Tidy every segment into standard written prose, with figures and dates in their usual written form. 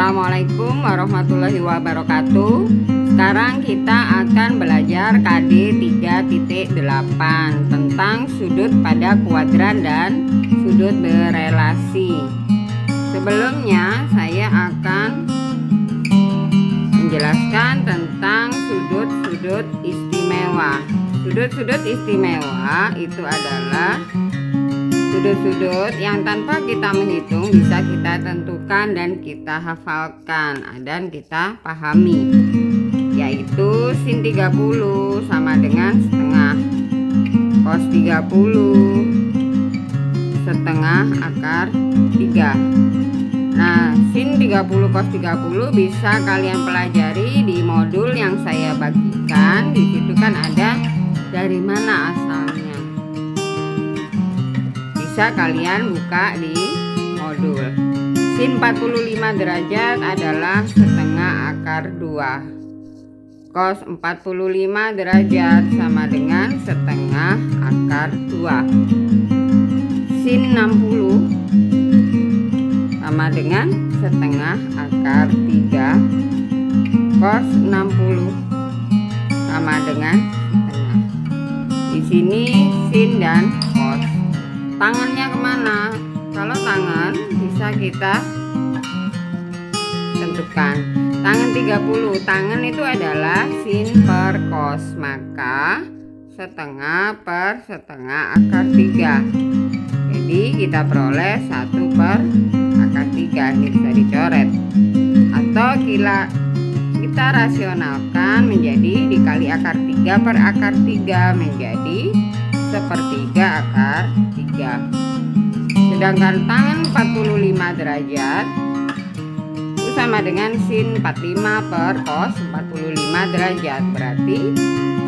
Assalamualaikum warahmatullahi wabarakatuh. Sekarang kita akan belajar KD 3.8 tentang sudut pada kuadran dan sudut berelasi. Sebelumnya saya akan menjelaskan tentang sudut-sudut istimewa. Sudut-sudut istimewa itu adalah sudut-sudut yang tanpa kita menghitung bisa kita tentukan dan kita hafalkan dan kita pahami, yaitu sin 30 sama dengan setengah cos 30 setengah akar 3. Nah, sin 30 cos 30 bisa kalian pelajari di modul yang saya bagikan. Di situ kan ada dari mana asalnya. Bisa kalian buka di modul. Sin 45 derajat adalah setengah akar 2. Cos 45 derajat sama dengan setengah akar 2. Sin 60 sama dengan setengah akar 3. Cos 60 sama dengan setengah. Di sini sin dan cos. Tangannya kemana? Kalau tangan bisa kita tentukan. Tangan 30, tangan itu adalah sin per cos, maka setengah per setengah akar 3. Jadi kita peroleh 1 per akar 3. Ini bisa dicoret. Atau kita rasionalkan menjadi dikali akar 3 per akar 3 menjadi 1/3 akar 3. Sedangkan tangan 45 derajat itu sama dengan sin 45 per cos 45 derajat. Berarti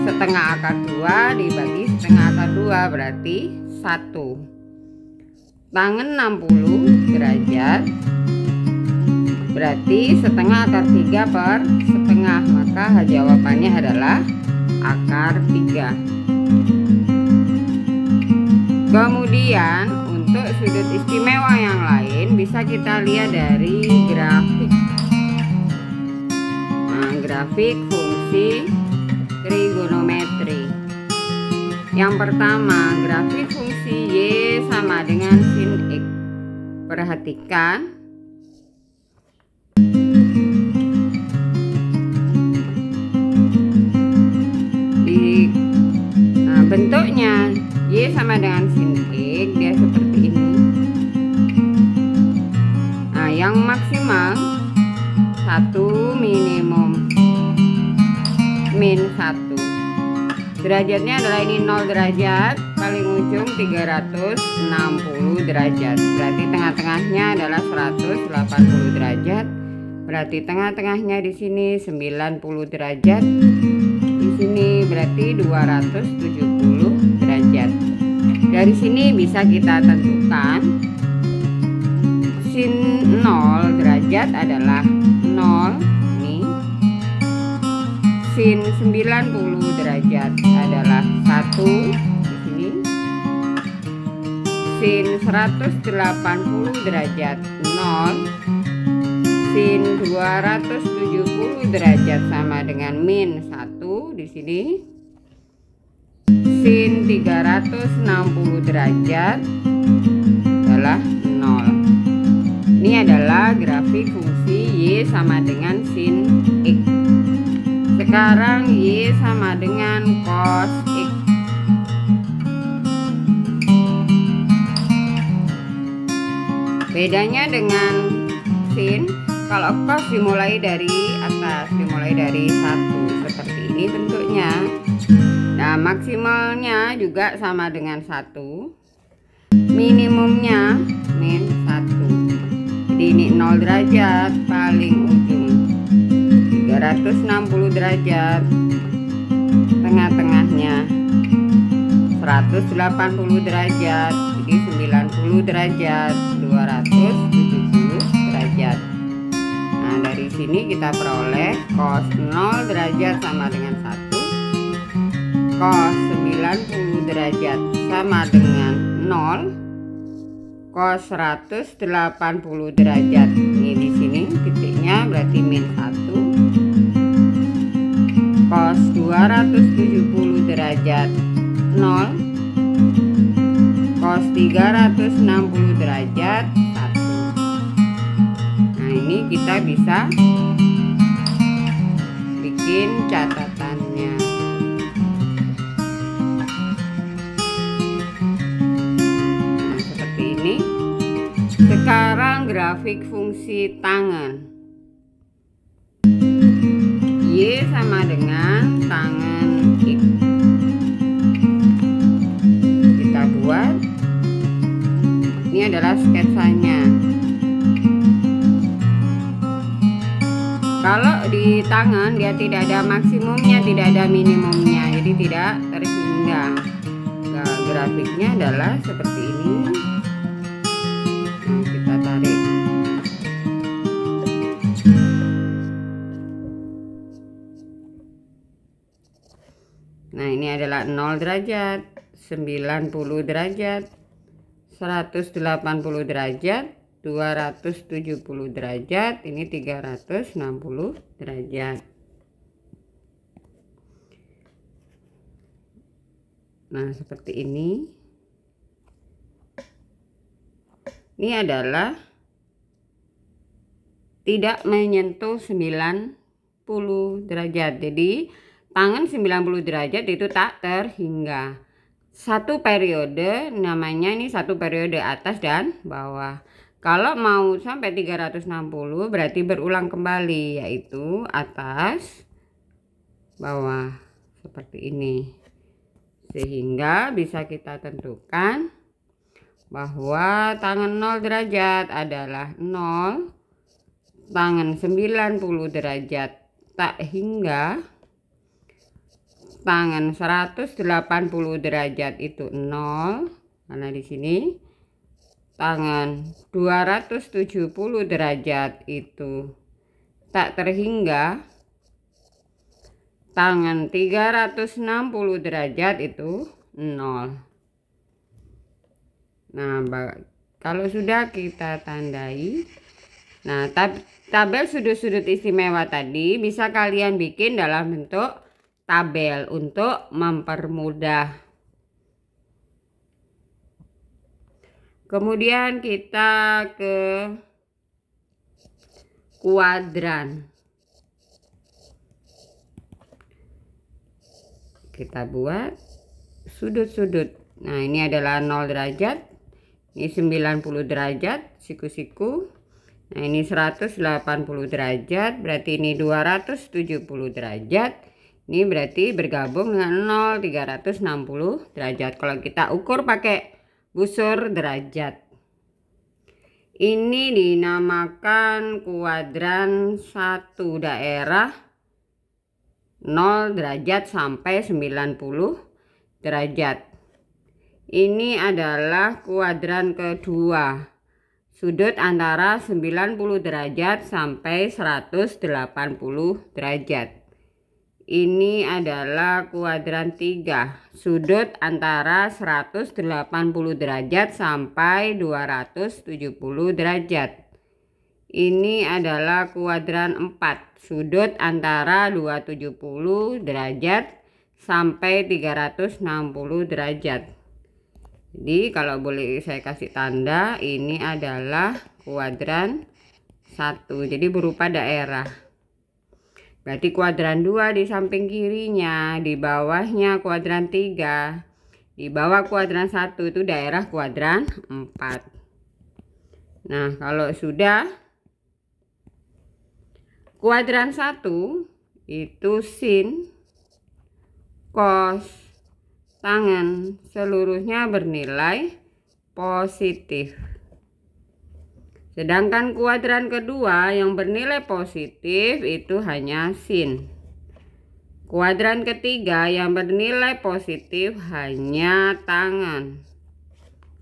setengah akar 2 dibagi setengah akar 2 berarti 1. Tangan 60 derajat berarti setengah akar 3 per setengah. Maka jawabannya adalah akar 3. Kemudian untuk sudut istimewa yang lain bisa kita lihat dari grafik. Nah, grafik fungsi trigonometri. Yang pertama, grafik fungsi Y sama dengan sin X. Perhatikan. Bentuknya Y sama dengan sin X, dia seperti ini. Nah, yang maksimal 1 minimum min 1. Derajatnya adalah ini 0 derajat, paling ujung 360 derajat. Berarti tengah-tengahnya adalah 180 derajat. Berarti tengah-tengahnya di sini 90 derajat. Di sini berarti 270 derajat. Dari sini bisa kita tentukan sin 0 derajat adalah 0 ini. Sin 90 derajat adalah 1 di sini. Sin 180 derajat 0. Sin 270 derajat sama dengan min 1 di sini. Sin 360 derajat adalah 0. Ini adalah grafik fungsi Y sama dengan sin X. Sekarang Y sama dengan cos X. Bedanya dengan sin, kalau cos dimulai dari atas, dimulai dari 1 seperti ini bentuknya. Nah, maksimalnya juga sama dengan 1. Minimumnya min 1. Jadi ini 0 derajat, paling ujung 360 derajat. Tengah-tengahnya 180 derajat. Jadi 90 derajat, 270 derajat. Nah, dari sini kita peroleh cos 0 derajat sama dengan 1. Cos 90 derajat sama dengan 0. Cos 180 derajat. Ini di sini titiknya berarti min 1. Cos 270 derajat 0. Cos 360 derajat 1. Nah, ini kita bisa bikin catatannya. Nah, seperti ini. Sekarang grafik fungsi tangan. Y sama dengan tangan X. Kita buat. Ini adalah sketsanya. Kalau di tangan dia tidak ada maksimumnya, tidak ada minimumnya, jadi tidak terhingga. Nah, grafiknya adalah seperti ini. Nah, kita tarik. Nah, ini adalah 0 derajat, 90 derajat, 180 derajat, 270 derajat, ini 360 derajat. Nah, seperti ini. Ini adalah tidak menyentuh 90 derajat. Jadi tangan 90 derajat itu tak terhingga. Satu periode, namanya ini satu periode atas dan bawah. Kalau mau sampai 360 berarti berulang kembali, yaitu atas bawah seperti ini. Sehingga bisa kita tentukan bahwa tangan 0 derajat adalah 0, tangan 90 derajat tak hingga, tangan 180 derajat itu 0 karena di sini, tangan 270 derajat itu tak terhingga, tangan 360 derajat itu 0. Nah, kalau sudah kita tandai, nah tabel sudut-sudut istimewa tadi bisa kalian bikin dalam bentuk tabel untuk mempermudah. Kemudian kita ke kuadran. Kita buat sudut-sudut. Nah, ini adalah 0 derajat. Ini 90 derajat, siku-siku. Nah, ini 180 derajat, berarti ini 270 derajat. Ini berarti bergabung dengan 0, 360 derajat. Kalau kita ukur pakai busur derajat. Ini dinamakan kuadran 1 daerah 0 derajat sampai 90 derajat. Ini adalah kuadran kedua, sudut antara 90 derajat sampai 180 derajat. Ini adalah kuadran 3, sudut antara 180 derajat sampai 270 derajat. Ini adalah kuadran 4, sudut antara 270 derajat sampai 360 derajat. Jadi kalau boleh saya kasih tanda, ini adalah kuadran 1, jadi berupa daerah. Berarti kuadran 2 di samping kirinya, di bawahnya kuadran 3, di bawah kuadran 1 itu daerah kuadran 4. Nah, kalau sudah kuadran 1 itu sin, cos, tangan seluruhnya bernilai positif. Sedangkan kuadran kedua yang bernilai positif itu hanya sin. Kuadran ketiga yang bernilai positif hanya tangan.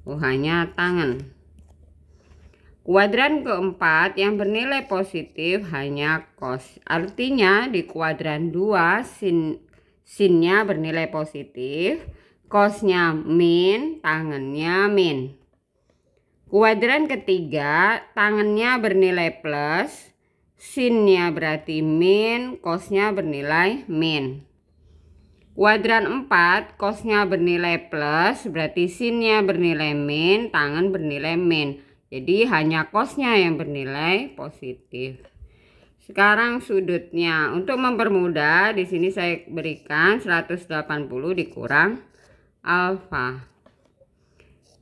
Hanya tangan. Kuadran keempat yang bernilai positif hanya cos. Artinya di kuadran 2 sinnya bernilai positif, cosnya min, tangannya min. Kuadran ketiga tangannya bernilai plus, sinnya berarti min, cosnya bernilai min. Kuadran 4 cosnya bernilai plus, berarti sinnya bernilai min, tangen bernilai min. Jadi hanya cosnya yang bernilai positif. Sekarang sudutnya, untuk mempermudah di sini saya berikan 180 dikurang alfa.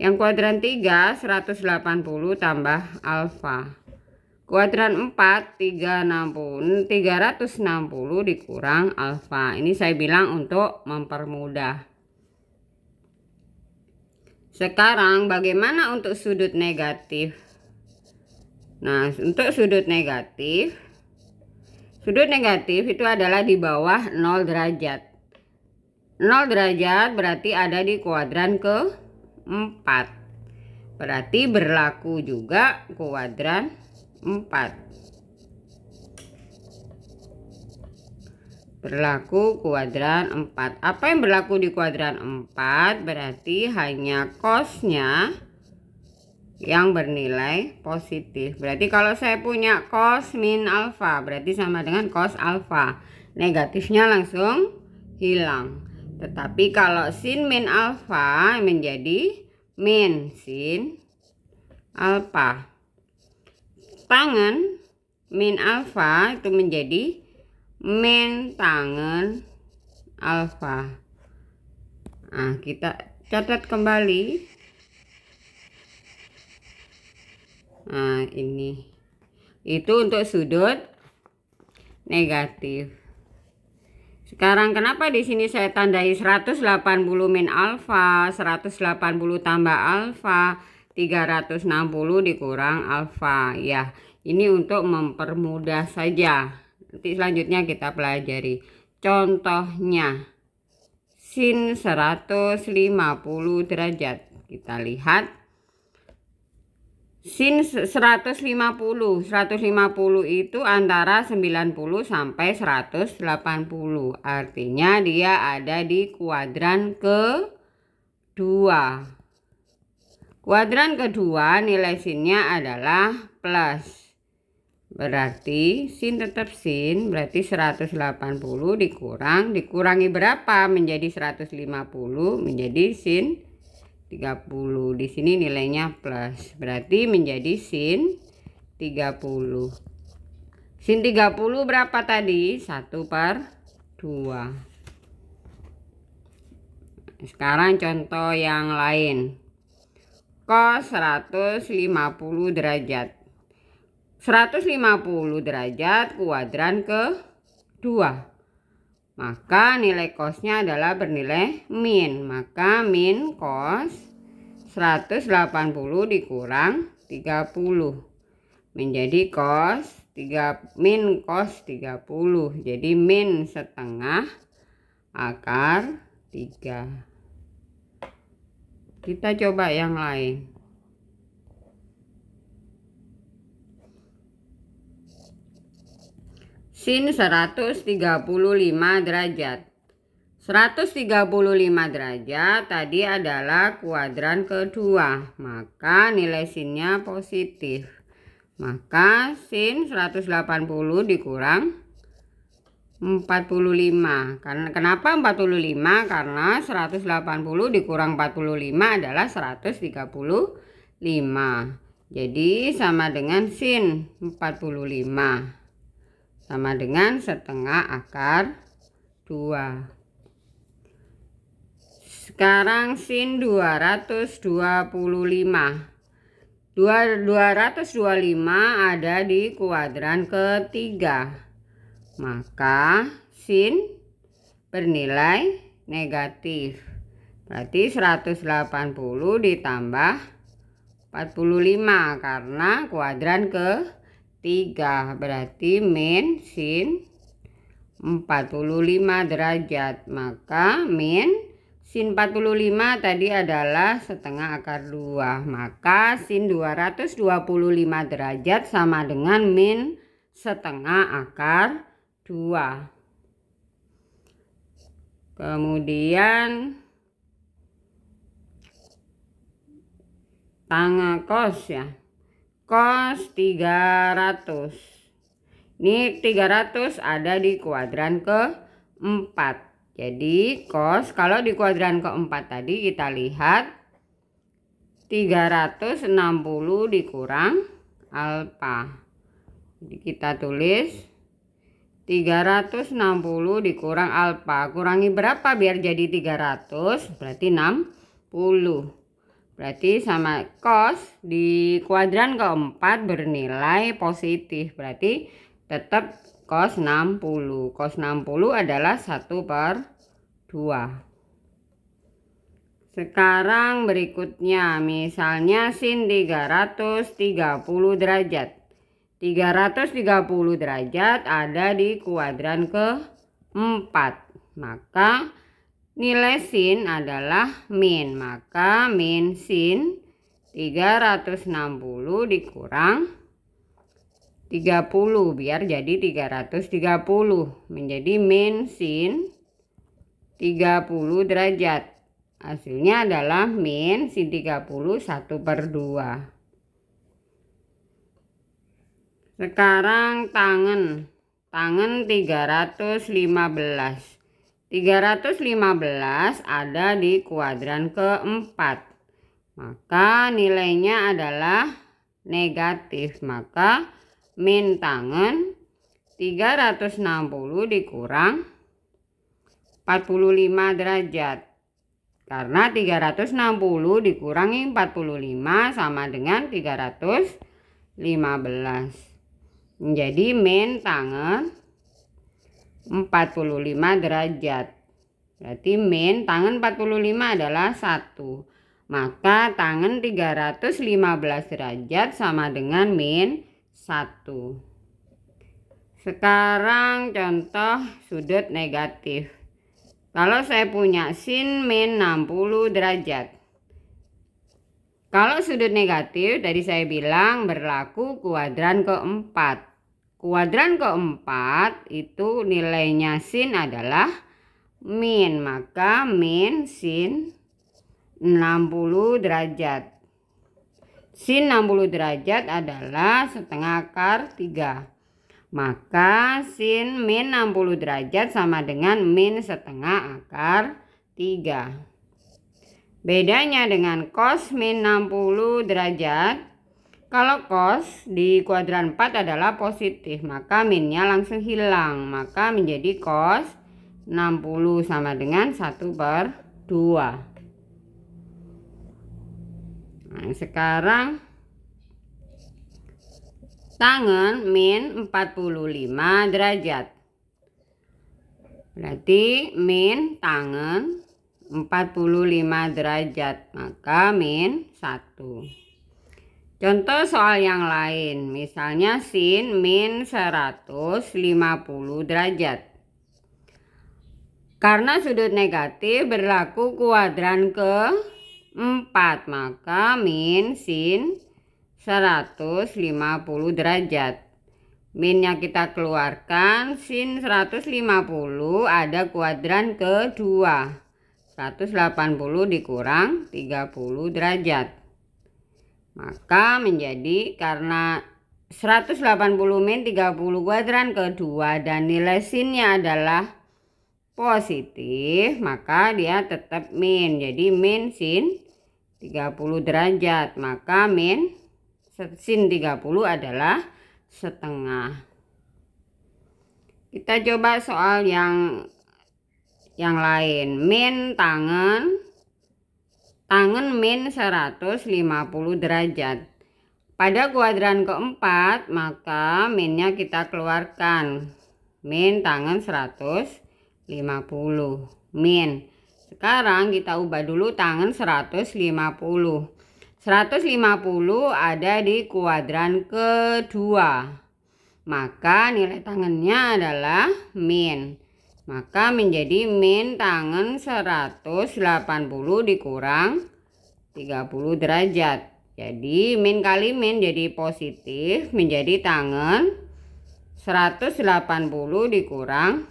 Yang kuadran 3 180 tambah alfa. Kuadran 4 360 dikurang alfa. Ini saya bilang untuk mempermudah. Sekarang bagaimana untuk sudut negatif? Nah, untuk sudut negatif itu adalah di bawah 0 derajat. 0 derajat berarti ada di kuadran ke-4. Berarti berlaku juga kuadran 4. Berlaku kuadran 4. Apa yang berlaku di kuadran 4? Berarti hanya cosnya yang bernilai positif. Berarti kalau saya punya cos min alfa, berarti sama dengan cos alfa. Negatifnya langsung hilang. Tetapi kalau sin min alfa menjadi min sin alfa. Tangen min alfa itu menjadi min tangen alfa. Nah, kita catat kembali. Nah, ini itu untuk sudut negatif. Sekarang kenapa di sini saya tandai 180 min alfa, 180 tambah alfa, 360 dikurang alfa. Ya, ini untuk mempermudah saja. Nanti selanjutnya kita pelajari. Contohnya sin 150 derajat. Kita lihat sin 150 itu antara 90 sampai 180. Artinya dia ada di kuadran kedua. Kuadran kedua nilai sinnya adalah plus. Berarti sin tetap sin, berarti 180 dikurangi berapa menjadi 150 menjadi sin 30. Di sini nilainya plus. Berarti menjadi sin 30. Sin 30 berapa tadi? 1/2. Sekarang contoh yang lain. Cos 150 derajat. 150 derajat kuadran kedua. Maka nilai cosnya adalah bernilai min. Maka min cos 180 dikurang 30 menjadi cos min cos 30. Jadi min setengah akar 3. Kita coba yang lain. Sin 135 derajat. 135 derajat tadi adalah kuadran kedua, maka nilai sinnya positif. Maka sin 180 dikurang 45. Karena kenapa 45? Karena 180 dikurang 45 adalah 135. Jadi sama dengan sin 45. Sama dengan setengah akar 2. Sekarang sin 225. 225 ada di kuadran ketiga. Maka sin bernilai negatif. Berarti 180 ditambah 45 karena kuadran ketiga. Berarti min sin 45 derajat. Maka min sin 45 tadi adalah setengah akar 2. Maka sin 225 derajat sama dengan min setengah akar 2. Kemudian tangga cos ya. Cos 300. Ini 300 ada di kuadran keempat. Jadi cos kalau di kuadran keempat tadi kita lihat 360 dikurang alfa. Jadi kita tulis 360 dikurang alfa. Kurangi berapa biar jadi 300? Berarti 60. Berarti sama cos di kuadran keempat bernilai positif. Berarti tetap cos 60. Cos 60 adalah 1/2. Sekarang berikutnya misalnya sin 330 derajat. 330 derajat ada di kuadran keempat. Maka nilai sin adalah min. Maka min sin 360 dikurang 30 biar jadi 330. Menjadi min sin 30 derajat. Hasilnya adalah min sin 30 1/2. Sekarang tangen 315. 315 ada di kuadran keempat. Maka nilainya adalah negatif. Maka min tangen 360 dikurang 45 derajat. Karena 360 dikurangi 45 sama dengan 315. Menjadi min tangen 45 derajat. Berarti min tangen 45 adalah 1. Maka tangen 315 derajat sama dengan min 1. Sekarang contoh sudut negatif. Kalau saya punya sin min 60 derajat. Kalau sudut negatif tadi saya bilang berlaku kuadran keempat. Kuadran keempat itu nilainya sin adalah min. Maka min sin 60 derajat. Sin 60 derajat adalah setengah akar 3. Maka sin min 60 derajat sama dengan min setengah akar 3. Bedanya dengan cos min 60 derajat. Kalau cos di kuadran 4 adalah positif, maka minnya langsung hilang. Maka menjadi cos 60 sama dengan 1/2. Nah, sekarang tangen min 45 derajat. Berarti min tangen 45 derajat. Maka min 1. Contoh soal yang lain. Misalnya sin min 150 derajat. Karena sudut negatif berlaku kuadran keempat. Maka min sin 150 derajat. Minnya kita keluarkan. Sin 150 ada kuadran kedua. 180 dikurang 30 derajat. Maka menjadi karena 180 min 30 kuadran kedua dan nilai sinnya adalah positif. Maka dia tetap min. Jadi min sin 30 derajat. Maka min sin 30 adalah setengah. Kita coba soal yang lain. Min tangen min 150 derajat. Pada kuadran keempat maka minnya kita keluarkan. Min tangen 150 min. Sekarang kita ubah dulu tangen 150. 150 ada di kuadran kedua. Maka nilai tangennya adalah min. Maka menjadi min tangen 180 dikurang 30 derajat. Jadi min kali min jadi positif. Menjadi tangen 180 dikurang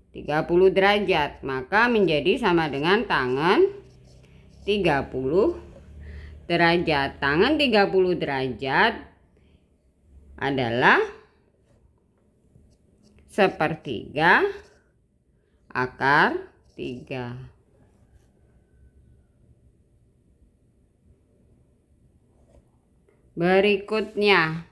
30 derajat. Maka menjadi sama dengan tangen 30 derajat. Tangen 30 derajat adalah 1/3 akar 3. Berikutnya,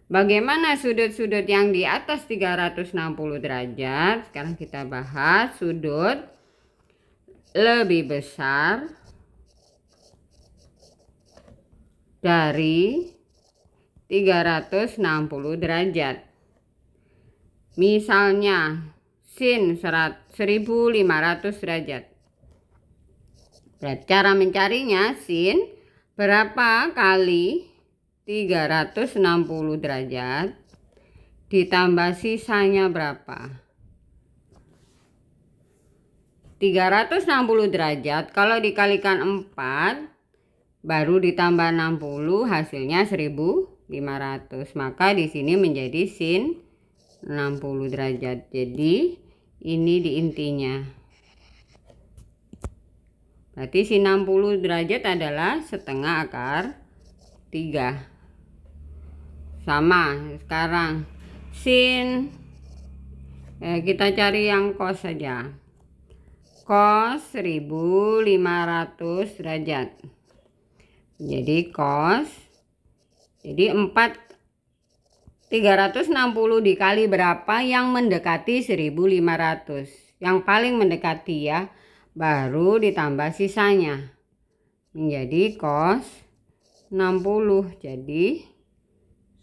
bagaimana sudut-sudut yang di atas 360 derajat? Sekarang kita bahas sudut lebih besar dari 360 derajat. Misalnya sin 1500 derajat. Cara mencarinya, sin berapa kali 360 derajat ditambah sisanya berapa? 360 derajat kalau dikalikan 4 baru ditambah 60 hasilnya 1500. Maka di sini menjadi sin 60 derajat. Jadi ini di intinya. Berarti sin 60 derajat adalah setengah akar 3. Sama sekarang sin, kita cari yang cos saja. Cos 1500 derajat. Jadi cos, jadi 360 dikali berapa yang mendekati 1500. Yang paling mendekati ya. Baru ditambah sisanya menjadi cos 60. Jadi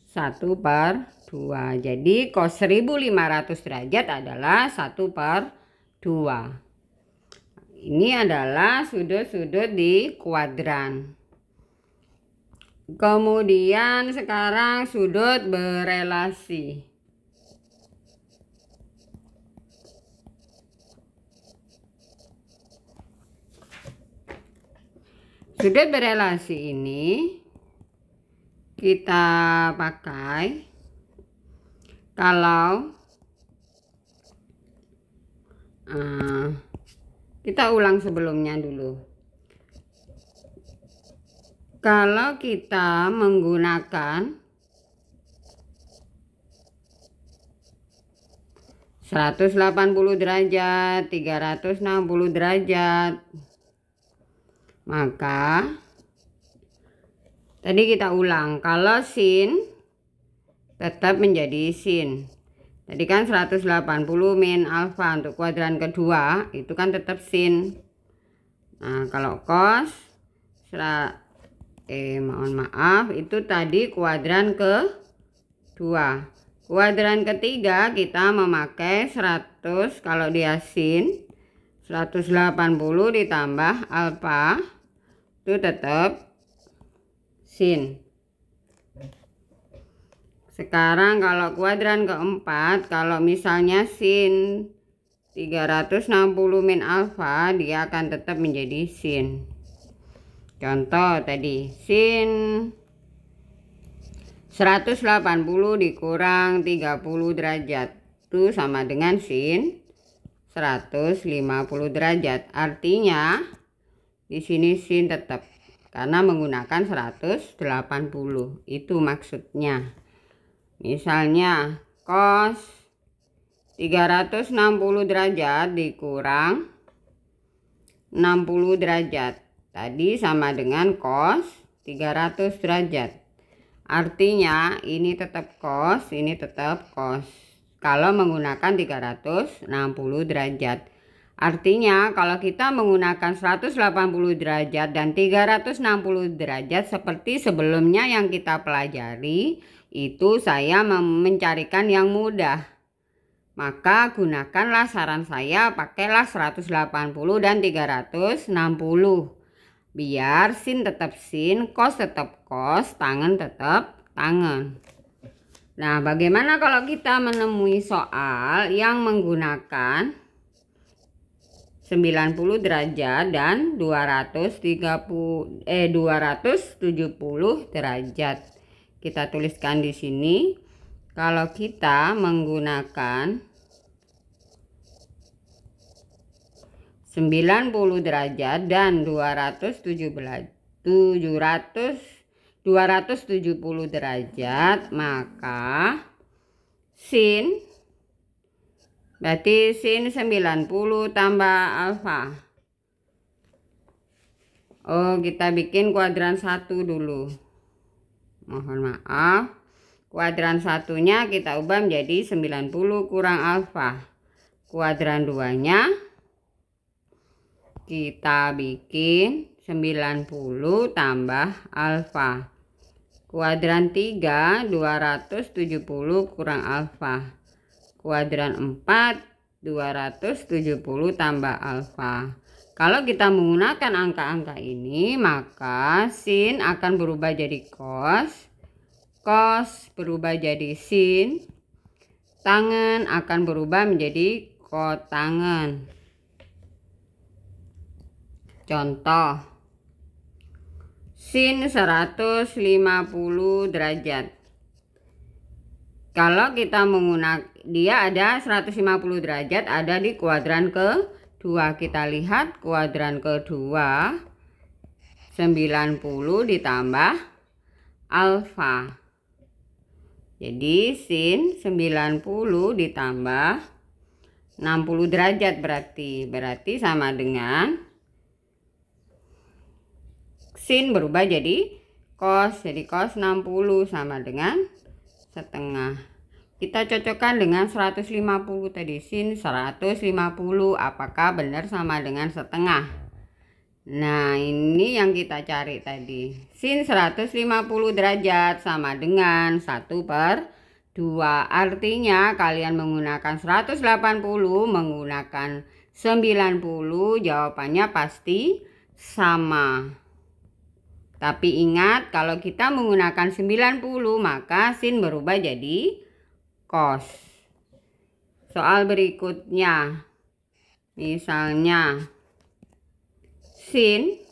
1/2. Jadi cos 1500 derajat adalah 1/2. Ini adalah sudut-sudut di kuadran. Kemudian sekarang sudut berelasi. Sudut berelasi ini kita pakai kalau kita ulang sebelumnya dulu. Kalau kita menggunakan 180 derajat, 360 derajat, maka tadi kita ulang, kalau sin tetap menjadi sin. Tadi kan 180 min alfa untuk kuadran kedua itu kan tetap sin. Nah kalau cos itu tadi kuadran kedua. Kuadran ketiga kita memakai 100, kalau dia sin 180 ditambah alfa itu tetap sin. Sekarang kalau kuadran keempat, kalau misalnya sin 360 min alfa, dia akan tetap menjadi sin. Contoh tadi sin 180 dikurang 30 derajat itu sama dengan sin 150 derajat. Artinya di sini sin tetap karena menggunakan 180. Itu maksudnya. Misalnya cos 360 derajat dikurang 60 derajat. Tadi sama dengan cos 300 derajat. Artinya ini tetap cos, ini tetap cos. Kalau menggunakan 360 derajat. Artinya kalau kita menggunakan 180 derajat dan 360 derajat seperti sebelumnya yang kita pelajari, itu saya mencarikan yang mudah. Maka gunakanlah saran saya, pakailah 180 dan 360. Biar sin tetap sin, cos tetap cos, tangen tetap tangen. Nah, bagaimana kalau kita menemui soal yang menggunakan 90 derajat dan 270 derajat. Kita tuliskan di sini. Kalau kita menggunakan 90 derajat dan 270 derajat, maka sin Berarti sin 90 tambah alfa. Oh, kita bikin kuadran 1 dulu. Mohon maaf. Kuadran 1-nya kita ubah menjadi 90 kurang alfa. Kuadran 2-nya kita bikin 90 tambah alfa. Kuadran 3 270 kurang alfa. Kuadran 4 270 tambah alfa. Kalau kita menggunakan angka-angka ini, maka sin akan berubah jadi cos, cos berubah jadi sin, tangen akan berubah menjadi kotangen. Contoh, sin 150 derajat. Kalau kita menggunakan, dia ada 150 derajat ada di kuadran kedua. Kita lihat kuadran kedua, 90 ditambah alfa. Jadi sin 90 ditambah 60 derajat berarti sama dengan sin berubah jadi cos. Jadi cos 60 sama dengan setengah. Kita cocokkan dengan 150 tadi, sin 150 apakah benar sama dengan setengah. Nah, ini yang kita cari tadi. Sin 150 derajat sama dengan 1/2. Artinya kalian menggunakan 180 menggunakan 90, jawabannya pasti sama. Tapi ingat, kalau kita menggunakan 90 maka sin berubah jadi cos. Soal berikutnya, misalnya sin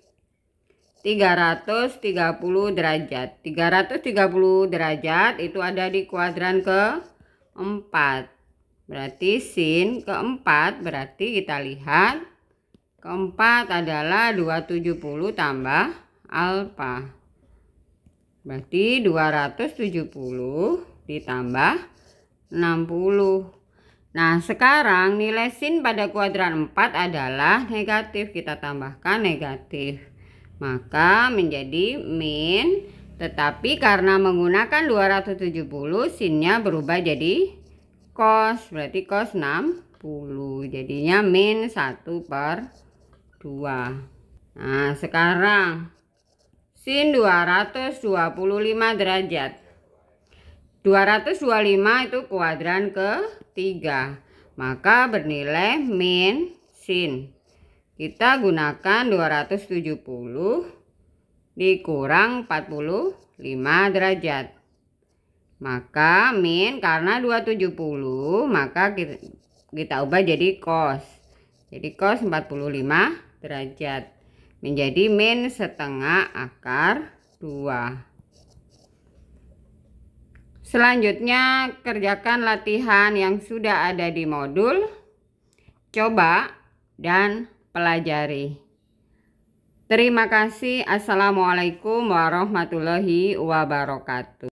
330 derajat. 330 derajat itu ada di kuadran keempat. Berarti sin keempat, berarti kita lihat keempat adalah 270 tambah alfa. Berarti 270 ditambah 60. Nah, sekarang nilai sin pada kuadran 4 adalah negatif. Kita tambahkan negatif. Maka menjadi min. Tetapi karena menggunakan 270, sinnya berubah jadi cos. Berarti cos 60. Jadinya min 1/2. Nah, sekarang sin 225 derajat. 225 itu kuadran ketiga. Maka bernilai min sin. Kita gunakan 270 dikurang 45 derajat. Maka min karena 270 maka kita ubah jadi cos. Jadi cos 45 derajat. Menjadi min setengah akar 2. Selanjutnya kerjakan latihan yang sudah ada di modul. Coba dan pelajari. Terima kasih. Assalamualaikum warahmatullahi wabarakatuh.